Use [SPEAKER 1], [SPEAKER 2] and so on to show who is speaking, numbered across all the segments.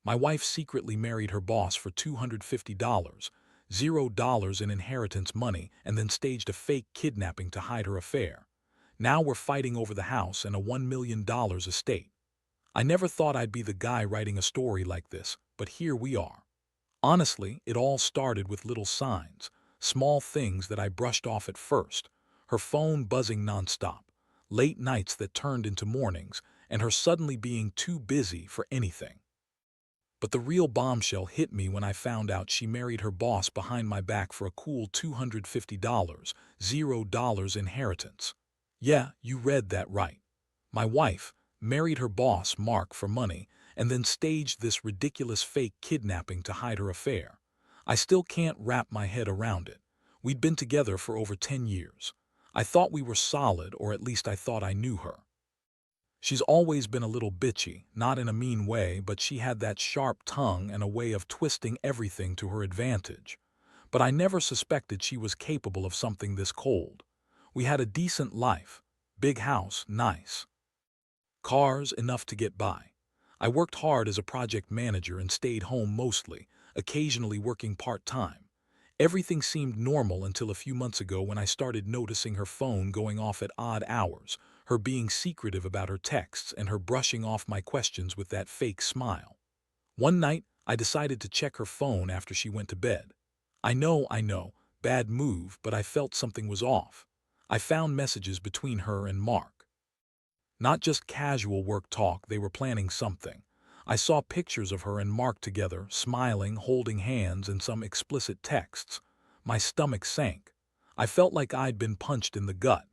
[SPEAKER 1] My wife secretly married her boss for $250, $0 in inheritance money, and then staged a fake kidnapping to hide her affair. Now we're fighting over the house and a $1 million estate. I never thought I'd be the guy writing a story like this, but here we are. Honestly, it all started with little signs, small things that I brushed off at first. Her phone buzzing nonstop, late nights that turned into mornings, and her suddenly being too busy for anything. But the real bombshell hit me when I found out she married her boss behind my back for a cool $250, $0 inheritance. Yeah, you read that right. My wife married her boss, Mark, for money, and then staged this ridiculous fake kidnapping to hide her affair. I still can't wrap my head around it. We'd been together for over 10 years. I thought we were solid, or at least I thought I knew her. She's always been a little bitchy, not in a mean way, but she had that sharp tongue and a way of twisting everything to her advantage. But I never suspected she was capable of something this cold. We had a decent life. Big house, nice. Cars, enough to get by. I worked hard as a project manager and stayed home mostly, occasionally working part-time. Everything seemed normal until a few months ago when I started noticing her phone going off at odd hours, her being secretive about her texts, and her brushing off my questions with that fake smile. One night, I decided to check her phone after she went to bed. I know, bad move, but I felt something was off. I found messages between her and Mark. Not just casual work talk, they were planning something. I saw pictures of her and Mark together, smiling, holding hands, and some explicit texts. My stomach sank. I felt like I'd been punched in the gut.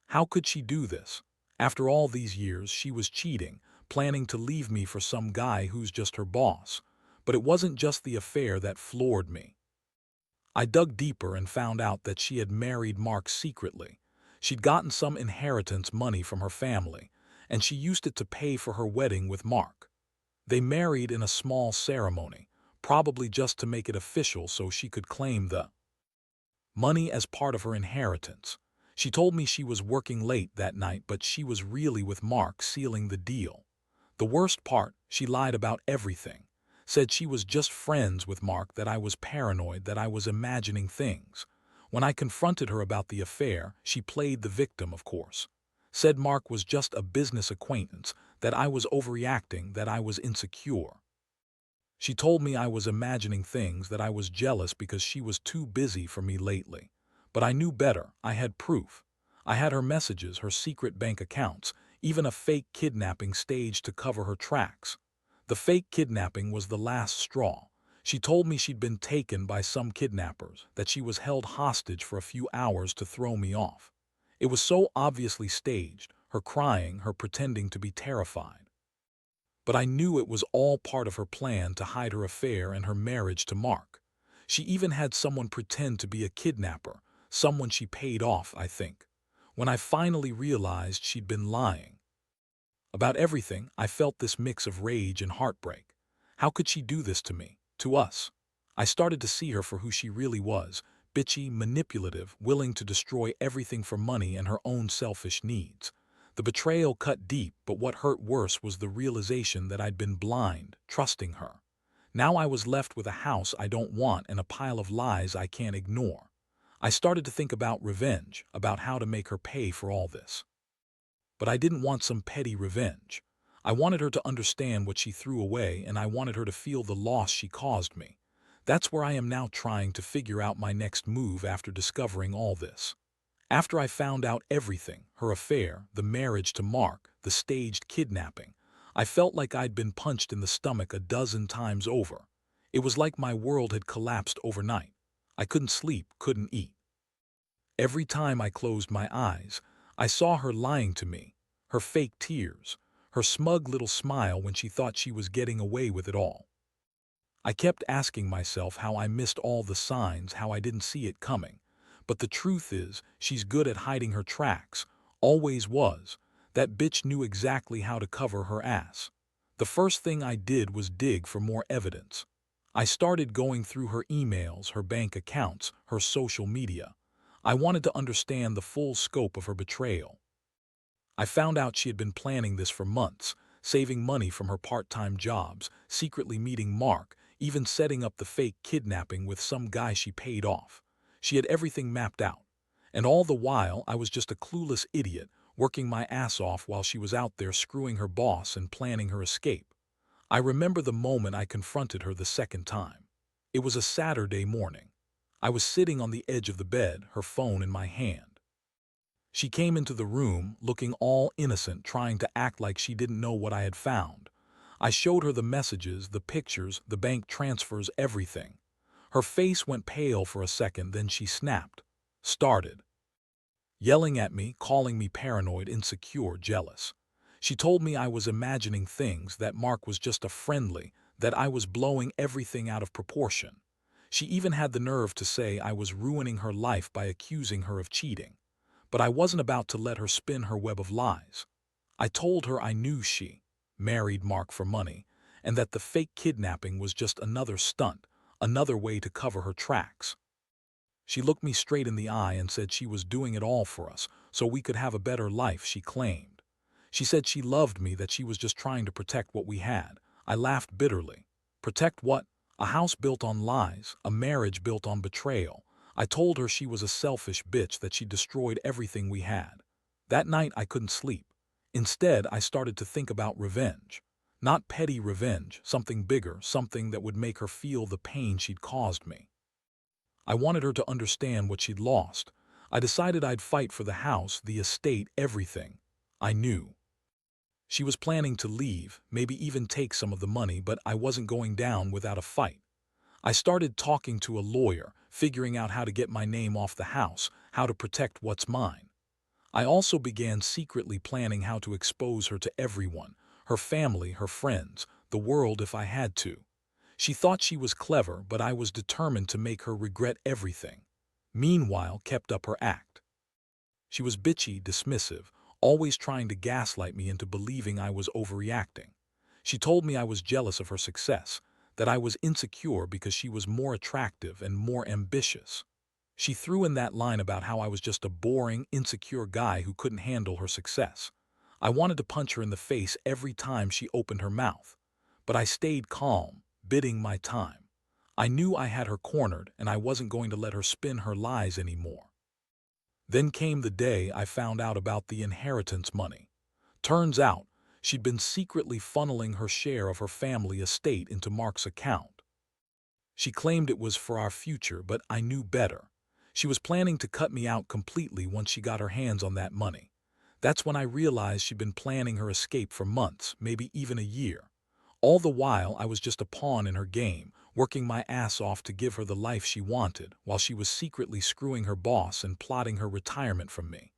[SPEAKER 1] How could she do this? After all these years, she was cheating, planning to leave me for some guy who's just her boss. But it wasn't just the affair that floored me. I dug deeper and found out that she had married Mark secretly. She'd gotten some inheritance money from her family, and she used it to pay for her wedding with Mark. They married in a small ceremony, probably just to make it official so she could claim the money as part of her inheritance. She told me she was working late that night, but she was really with Mark sealing the deal. The worst part, she lied about everything. Said she was just friends with Mark, that I was paranoid, that I was imagining things. When I confronted her about the affair, she played the victim, of course. Said Mark was just a business acquaintance, that I was overreacting, that I was insecure. She told me I was imagining things, that I was jealous because she was too busy for me lately. But I knew better. I had proof. I had her messages, her secret bank accounts, even a fake kidnapping staged to cover her tracks. The fake kidnapping was the last straw. She told me she'd been taken by some kidnappers, that she was held hostage for a few hours to throw me off. It was so obviously staged, her crying, her pretending to be terrified. But I knew it was all part of her plan to hide her affair and her marriage to Mark. She even had someone pretend to be a kidnapper, someone she paid off, I think. When I finally realized she'd been lying about everything, I felt this mix of rage and heartbreak. How could she do this to me, to us? I started to see her for who she really was, bitchy, manipulative, willing to destroy everything for money and her own selfish needs. The betrayal cut deep, but what hurt worse was the realization that I'd been blind, trusting her. Now I was left with a house I don't want and a pile of lies I can't ignore. I started to think about revenge, about how to make her pay for all this. But I didn't want some petty revenge. I wanted her to understand what she threw away, and I wanted her to feel the loss she caused me. That's where I am now, trying to figure out my next move after discovering all this. After I found out everything, her affair, the marriage to Mark, the staged kidnapping, I felt like I'd been punched in the stomach a dozen times over. It was like my world had collapsed overnight. I couldn't sleep, couldn't eat. Every time I closed my eyes, I saw her lying to me, her fake tears, her smug little smile when she thought she was getting away with it all. I kept asking myself how I missed all the signs, how I didn't see it coming. But the truth is, she's good at hiding her tracks, always was. That bitch knew exactly how to cover her ass. The first thing I did was dig for more evidence. I started going through her emails, her bank accounts, her social media. I wanted to understand the full scope of her betrayal. I found out she had been planning this for months, saving money from her part-time jobs, secretly meeting Mark, even setting up the fake kidnapping with some guy she paid off. She had everything mapped out. And all the while, I was just a clueless idiot, working my ass off while she was out there screwing her boss and planning her escape. I remember the moment I confronted her the second time. It was a Saturday morning. I was sitting on the edge of the bed, her phone in my hand. She came into the room, looking all innocent, trying to act like she didn't know what I had found. I showed her the messages, the pictures, the bank transfers, everything. Her face went pale for a second, then she snapped. Started yelling at me, calling me paranoid, insecure, jealous. She told me I was imagining things, that Mark was just a friendly, that I was blowing everything out of proportion. She even had the nerve to say I was ruining her life by accusing her of cheating. But I wasn't about to let her spin her web of lies. I told her I knew she married Mark for money, and that the fake kidnapping was just another stunt, another way to cover her tracks. She looked me straight in the eye and said she was doing it all for us, so we could have a better life, she claimed. She said she loved me, that she was just trying to protect what we had. I laughed bitterly. Protect what? A house built on lies, a marriage built on betrayal. I told her she was a selfish bitch, that she destroyed everything we had. That night I couldn't sleep. Instead, I started to think about revenge. Not petty revenge, something bigger, something that would make her feel the pain she'd caused me. I wanted her to understand what she'd lost. I decided I'd fight for the house, the estate, everything. I knew she was planning to leave, maybe even take some of the money, but I wasn't going down without a fight. I started talking to a lawyer, figuring out how to get my name off the house, how to protect what's mine. I also began secretly planning how to expose her to everyone, her family, her friends, the world if I had to. She thought she was clever, but I was determined to make her regret everything. Meanwhile, kept up her act. She was bitchy, dismissive, always trying to gaslight me into believing I was overreacting. She told me I was jealous of her success, that I was insecure because she was more attractive and more ambitious. She threw in that line about how I was just a boring, insecure guy who couldn't handle her success. I wanted to punch her in the face every time she opened her mouth. But I stayed calm, biding my time. I knew I had her cornered, and I wasn't going to let her spin her lies anymore. Then came the day I found out about the inheritance money. Turns out, she'd been secretly funneling her share of her family estate into Mark's account. She claimed it was for our future, but I knew better. She was planning to cut me out completely once she got her hands on that money. That's when I realized she'd been planning her escape for months, maybe even a year. All the while, I was just a pawn in her game, working my ass off to give her the life she wanted, while she was secretly screwing her boss and plotting her retirement from me.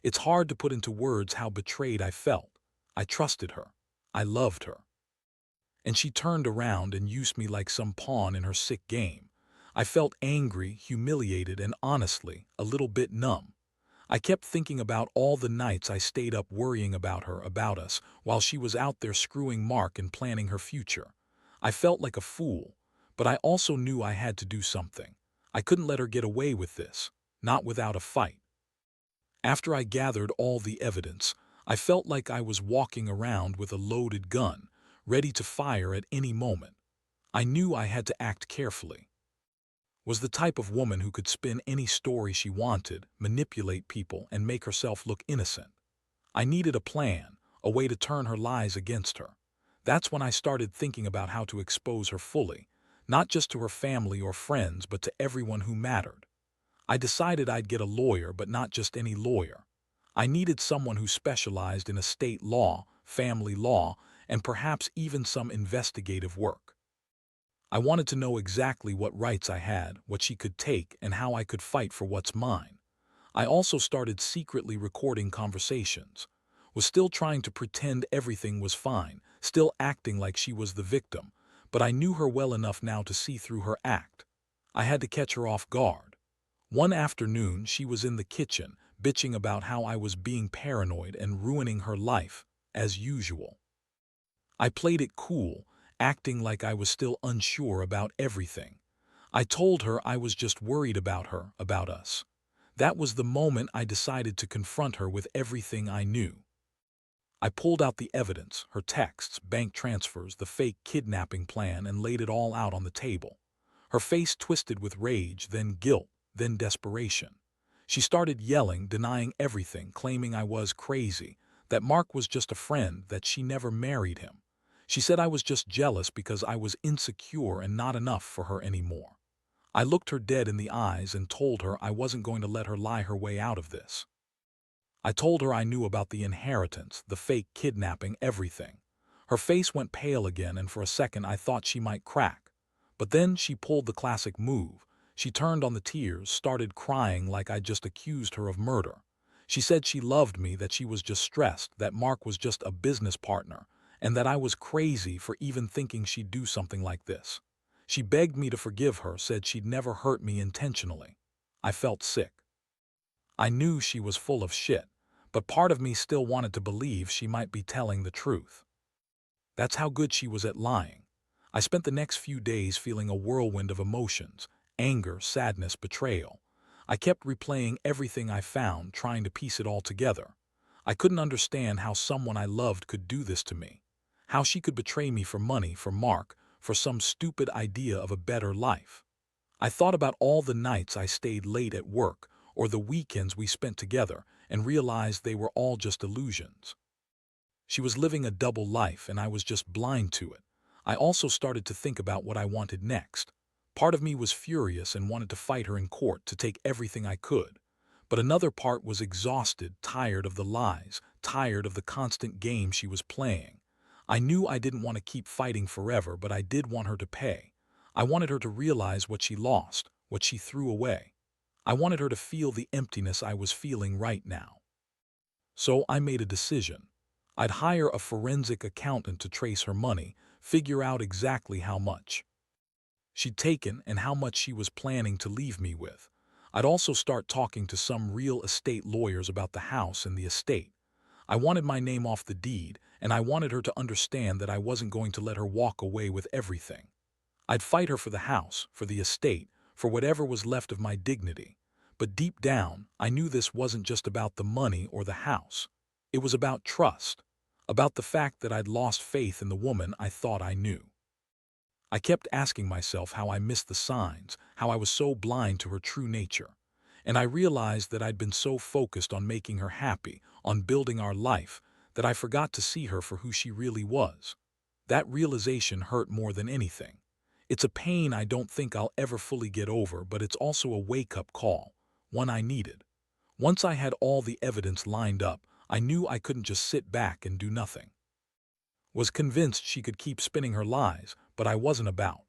[SPEAKER 1] It's hard to put into words how betrayed I felt. I trusted her. I loved her. And she turned around and used me like some pawn in her sick game. I felt angry, humiliated, and honestly, a little bit numb. I kept thinking about all the nights I stayed up worrying about her, about us, while she was out there screwing Mark and planning her future. I felt like a fool, but I also knew I had to do something. I couldn't let her get away with this, not without a fight. After I gathered all the evidence, I felt like I was walking around with a loaded gun, ready to fire at any moment. I knew I had to act carefully. Was the type of woman who could spin any story she wanted, manipulate people, and make herself look innocent. I needed a plan, a way to turn her lies against her. That's when I started thinking about how to expose her fully, not just to her family or friends, but to everyone who mattered. I decided I'd get a lawyer, but not just any lawyer. I needed someone who specialized in estate law, family law, and perhaps even some investigative work. I wanted to know exactly what rights I had, what she could take, and how I could fight for what's mine. I also started secretly recording conversations, was still trying to pretend everything was fine, still acting like she was the victim, but I knew her well enough now to see through her act. I had to catch her off guard. One afternoon, she was in the kitchen, bitching about how I was being paranoid and ruining her life, as usual. I played it cool, acting like I was still unsure about everything. I told her I was just worried about her, about us. That was the moment I decided to confront her with everything I knew. I pulled out the evidence, her texts, bank transfers, the fake kidnapping plan, and laid it all out on the table. Her face twisted with rage, then guilt, then desperation. She started yelling, denying everything, claiming I was crazy, that Mark was just a friend, that she never married him. She said I was just jealous because I was insecure and not enough for her anymore. I looked her dead in the eyes and told her I wasn't going to let her lie her way out of this. I told her I knew about the inheritance, the fake kidnapping, everything. Her face went pale again, and for a second I thought she might crack. But then she pulled the classic move. She turned on the tears, started crying like I'd just accused her of murder. She said she loved me, that she was just stressed, that Mark was just a business partner, and that I was crazy for even thinking she'd do something like this. She begged me to forgive her, said she'd never hurt me intentionally. I felt sick. I knew she was full of shit, but part of me still wanted to believe she might be telling the truth. That's how good she was at lying. I spent the next few days feeling a whirlwind of emotions: anger, sadness, betrayal. I kept replaying everything I found, trying to piece it all together. I couldn't understand how someone I loved could do this to me. How she could betray me for money, for Mark, for some stupid idea of a better life. I thought about all the nights I stayed late at work, or the weekends we spent together, and realized they were all just illusions. She was living a double life, and I was just blind to it. I also started to think about what I wanted next. Part of me was furious and wanted to fight her in court, to take everything I could. But another part was exhausted, tired of the lies, tired of the constant game she was playing. I knew I didn't want to keep fighting forever, but I did want her to pay. I wanted her to realize what she lost, what she threw away. I wanted her to feel the emptiness I was feeling right now. So I made a decision. I'd hire a forensic accountant to trace her money, figure out exactly how much she'd taken and how much she was planning to leave me with. I'd also start talking to some real estate lawyers about the house and the estate. I wanted my name off the deed, and I wanted her to understand that I wasn't going to let her walk away with everything. I'd fight her for the house, for the estate, for whatever was left of my dignity. But deep down, I knew this wasn't just about the money or the house. It was about trust, about the fact that I'd lost faith in the woman I thought I knew. I kept asking myself how I missed the signs, how I was so blind to her true nature. And I realized that I'd been so focused on making her happy, on building our life, that I forgot to see her for who she really was. That realization hurt more than anything. It's a pain I don't think I'll ever fully get over, but it's also a wake-up call, one I needed. Once I had all the evidence lined up, I knew I couldn't just sit back and do nothing. Was convinced she could keep spinning her lies, but I wasn't about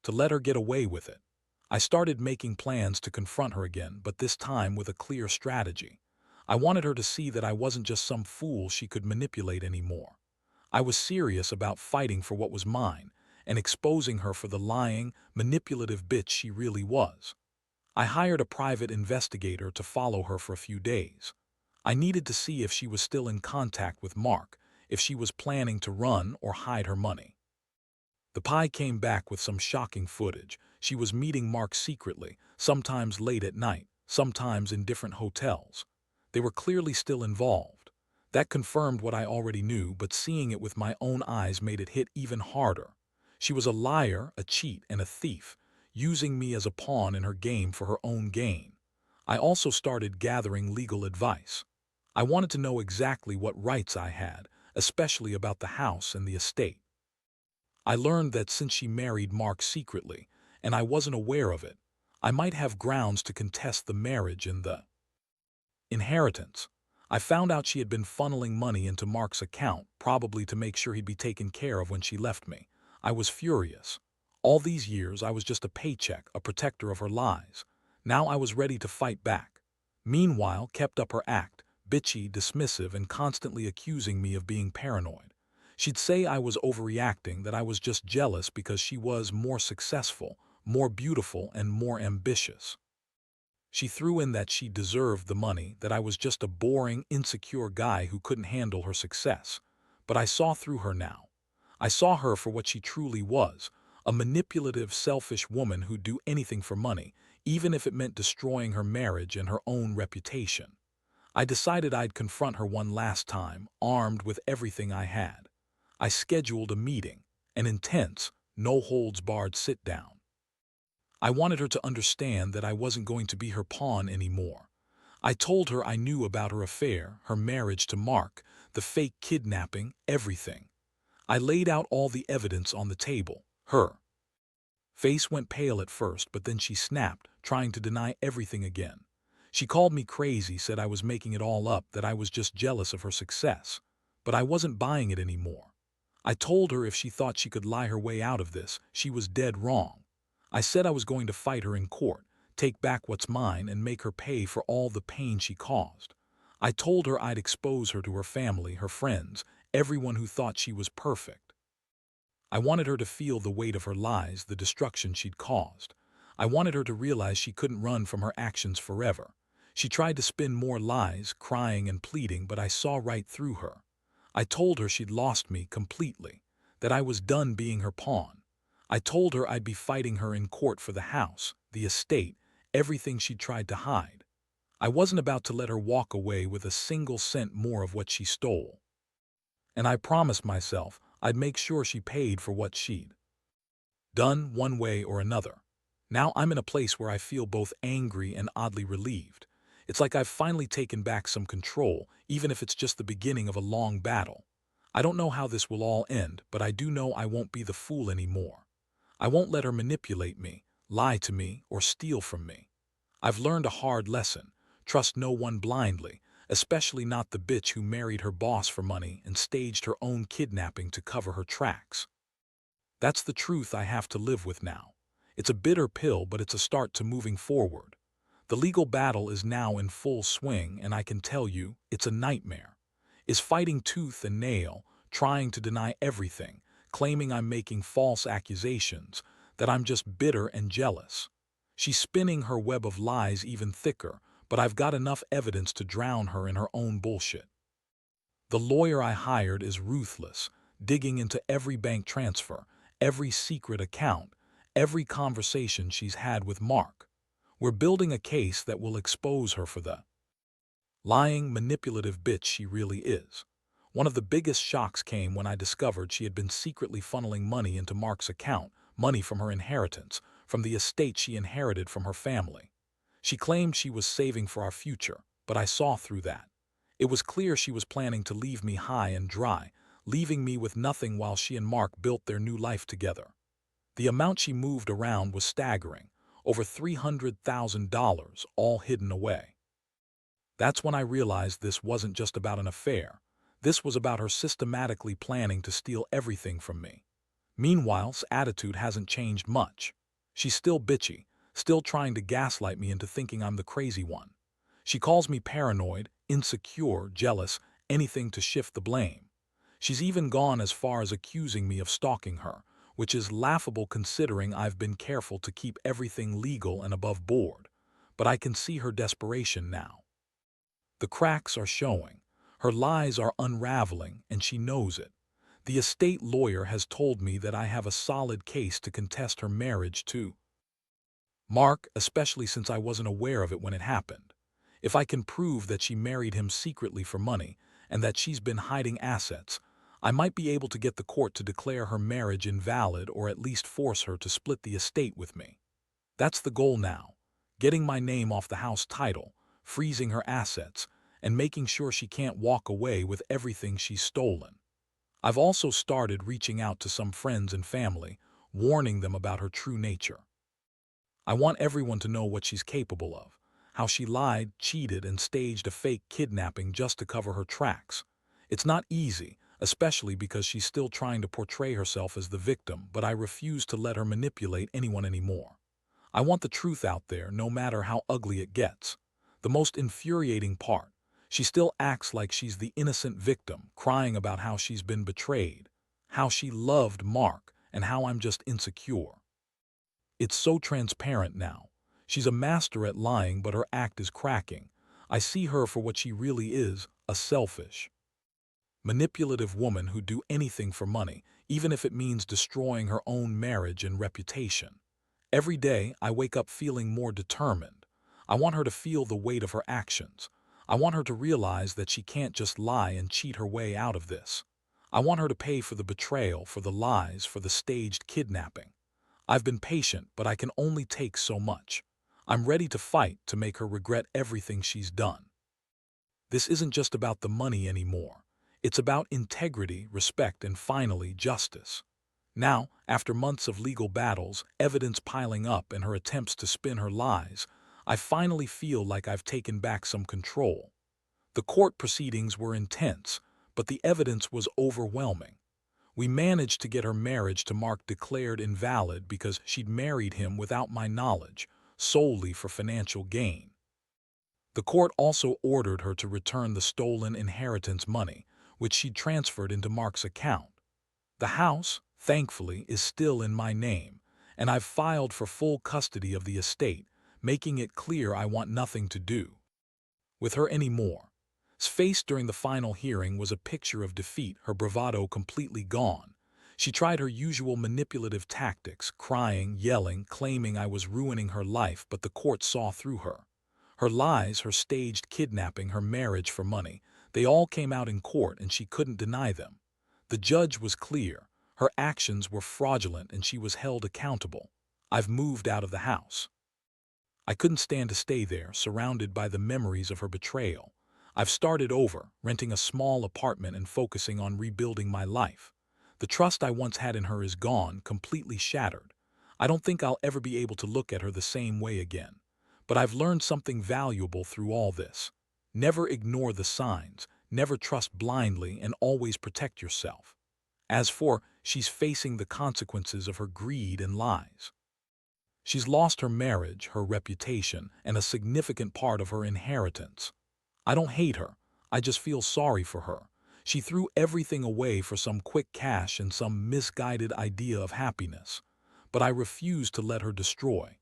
[SPEAKER 1] to let her get away with it. I started making plans to confront her again, but this time with a clear strategy. I wanted her to see that I wasn't just some fool she could manipulate anymore. I was serious about fighting for what was mine and exposing her for the lying, manipulative bitch she really was. I hired a private investigator to follow her for a few days. I needed to see if she was still in contact with Mark, if she was planning to run or hide her money. The PI came back with some shocking footage. She was meeting Mark secretly, sometimes late at night, sometimes in different hotels. They were clearly still involved. That confirmed what I already knew, but seeing it with my own eyes made it hit even harder. She was a liar, a cheat, and a thief, using me as a pawn in her game for her own gain. I also started gathering legal advice. I wanted to know exactly what rights I had, especially about the house and the estate. I learned that since she married Mark secretly, and I wasn't aware of it, I might have grounds to contest the marriage and the inheritance. I found out she had been funneling money into Mark's account, probably to make sure he'd be taken care of when she left me. I was furious. All these years I was just a paycheck, a protector of her lies. Now I was ready to fight back. Meanwhile, kept up her act, bitchy, dismissive, and constantly accusing me of being paranoid. She'd say I was overreacting, that I was just jealous because she was more successful, more beautiful, and more ambitious. She threw in that she deserved the money, that I was just a boring, insecure guy who couldn't handle her success. But I saw through her now. I saw her for what she truly was, a manipulative, selfish woman who'd do anything for money, even if it meant destroying her marriage and her own reputation. I decided I'd confront her one last time, armed with everything I had. I scheduled a meeting, an intense, no-holds-barred sit-down. I wanted her to understand that I wasn't going to be her pawn anymore. I told her I knew about her affair, her marriage to Mark, the fake kidnapping, everything. I laid out all the evidence on the table. Her face went pale at first, but then she snapped, trying to deny everything again. She called me crazy, said I was making it all up, that I was just jealous of her success. But I wasn't buying it anymore. I told her if she thought she could lie her way out of this, she was dead wrong. I said I was going to fight her in court, take back what's mine, and make her pay for all the pain she caused. I told her I'd expose her to her family, her friends, everyone who thought she was perfect. I wanted her to feel the weight of her lies, the destruction she'd caused. I wanted her to realize she couldn't run from her actions forever. She tried to spin more lies, crying and pleading, but I saw right through her. I told her she'd lost me completely, that I was done being her pawn. I told her I'd be fighting her in court for the house, the estate, everything she'd tried to hide. I wasn't about to let her walk away with a single cent more of what she stole. And I promised myself I'd make sure she paid for what she'd done one way or another. Now I'm in a place where I feel both angry and oddly relieved. It's like I've finally taken back some control, even if it's just the beginning of a long battle. I don't know how this will all end, but I do know I won't be the fool anymore. I won't let her manipulate me, lie to me, or steal from me. I've learned a hard lesson. Trust no one blindly, especially not the bitch who married her boss for money and staged her own kidnapping to cover her tracks. That's the truth I have to live with now. It's a bitter pill, but it's a start to moving forward. The legal battle is now in full swing, and I can tell you, it's a nightmare. Is fighting tooth and nail, trying to deny everything, claiming I'm making false accusations, that I'm just bitter and jealous. She's spinning her web of lies even thicker, but I've got enough evidence to drown her in her own bullshit. The lawyer I hired is ruthless, digging into every bank transfer, every secret account, every conversation she's had with Mark. We're building a case that will expose her for the lying, manipulative bitch she really is. One of the biggest shocks came when I discovered she had been secretly funneling money into Mark's account, money from her inheritance, from the estate she inherited from her family. She claimed she was saving for our future, but I saw through that. It was clear she was planning to leave me high and dry, leaving me with nothing while she and Mark built their new life together. The amount she moved around was staggering, over $300,000, all hidden away. That's when I realized this wasn't just about an affair. This was about her systematically planning to steal everything from me. Meanwhile's attitude hasn't changed much. She's still bitchy, still trying to gaslight me into thinking I'm the crazy one. She calls me paranoid, insecure, jealous, anything to shift the blame. She's even gone as far as accusing me of stalking her, which is laughable considering I've been careful to keep everything legal and above board. But I can see her desperation now. The cracks are showing. Her lies are unraveling, and she knows it. The estate lawyer has told me that I have a solid case to contest her marriage to Mark, especially since I wasn't aware of it when it happened. If I can prove that she married him secretly for money and that she's been hiding assets, I might be able to get the court to declare her marriage invalid or at least force her to split the estate with me. That's the goal now, getting my name off the house title, freezing her assets, and making sure she can't walk away with everything she's stolen. I've also started reaching out to some friends and family, warning them about her true nature. I want everyone to know what she's capable of, how she lied, cheated, and staged a fake kidnapping just to cover her tracks. It's not easy, especially because she's still trying to portray herself as the victim, but I refuse to let her manipulate anyone anymore. I want the truth out there, no matter how ugly it gets. The most infuriating part, she still acts like she's the innocent victim, crying about how she's been betrayed, how she loved Mark, and how I'm just insecure. It's so transparent now. She's a master at lying, but her act is cracking. I see her for what she really is, a selfish, manipulative woman who'd do anything for money, even if it means destroying her own marriage and reputation. Every day, I wake up feeling more determined. I want her to feel the weight of her actions. I want her to realize that she can't just lie and cheat her way out of this. I want her to pay for the betrayal, for the lies, for the staged kidnapping. I've been patient, but I can only take so much. I'm ready to fight to make her regret everything she's done. This isn't just about the money anymore. It's about integrity, respect, and finally, justice. Now, after months of legal battles, evidence piling up, and her attempts to spin her lies, I finally feel like I've taken back some control. The court proceedings were intense, but the evidence was overwhelming. We managed to get her marriage to Mark declared invalid because she'd married him without my knowledge, solely for financial gain. The court also ordered her to return the stolen inheritance money, which she'd transferred into Mark's account. The house, thankfully, is still in my name, and I've filed for full custody of the estate, making it clear I want nothing to do with her anymore. His face during the final hearing was a picture of defeat, her bravado completely gone. She tried her usual manipulative tactics, crying, yelling, claiming I was ruining her life, but the court saw through her. Her lies, her staged kidnapping, her marriage for money, they all came out in court and she couldn't deny them. The judge was clear. Her actions were fraudulent and she was held accountable. I've moved out of the house. I couldn't stand to stay there, surrounded by the memories of her betrayal. I've started over, renting a small apartment and focusing on rebuilding my life. The trust I once had in her is gone, completely shattered. I don't think I'll ever be able to look at her the same way again. But I've learned something valuable through all this. Never ignore the signs, never trust blindly, and always protect yourself. As for, she's facing the consequences of her greed and lies. She's lost her marriage, her reputation, and a significant part of her inheritance. I don't hate her. I just feel sorry for her. She threw everything away for some quick cash and some misguided idea of happiness. But I refuse to let her destroy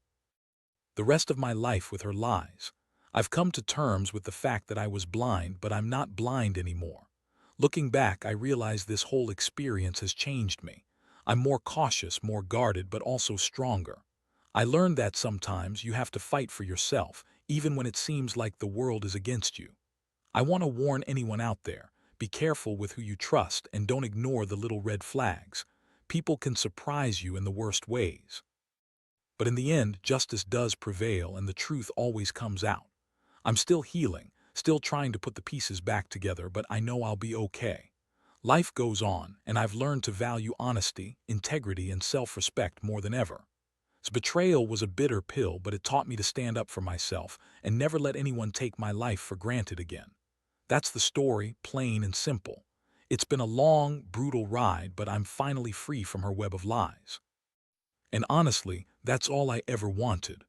[SPEAKER 1] the rest of my life with her lies. I've come to terms with the fact that I was blind, but I'm not blind anymore. Looking back, I realize this whole experience has changed me. I'm more cautious, more guarded, but also stronger. I learned that sometimes you have to fight for yourself, even when it seems like the world is against you. I want to warn anyone out there, be careful with who you trust and don't ignore the little red flags. People can surprise you in the worst ways. But in the end, justice does prevail and the truth always comes out. I'm still healing, still trying to put the pieces back together, but I know I'll be okay. Life goes on, and I've learned to value honesty, integrity, and self-respect more than ever. His betrayal was a bitter pill, but it taught me to stand up for myself and never let anyone take my life for granted again. That's the story, plain and simple. It's been a long, brutal ride, but I'm finally free from her web of lies. And honestly, that's all I ever wanted.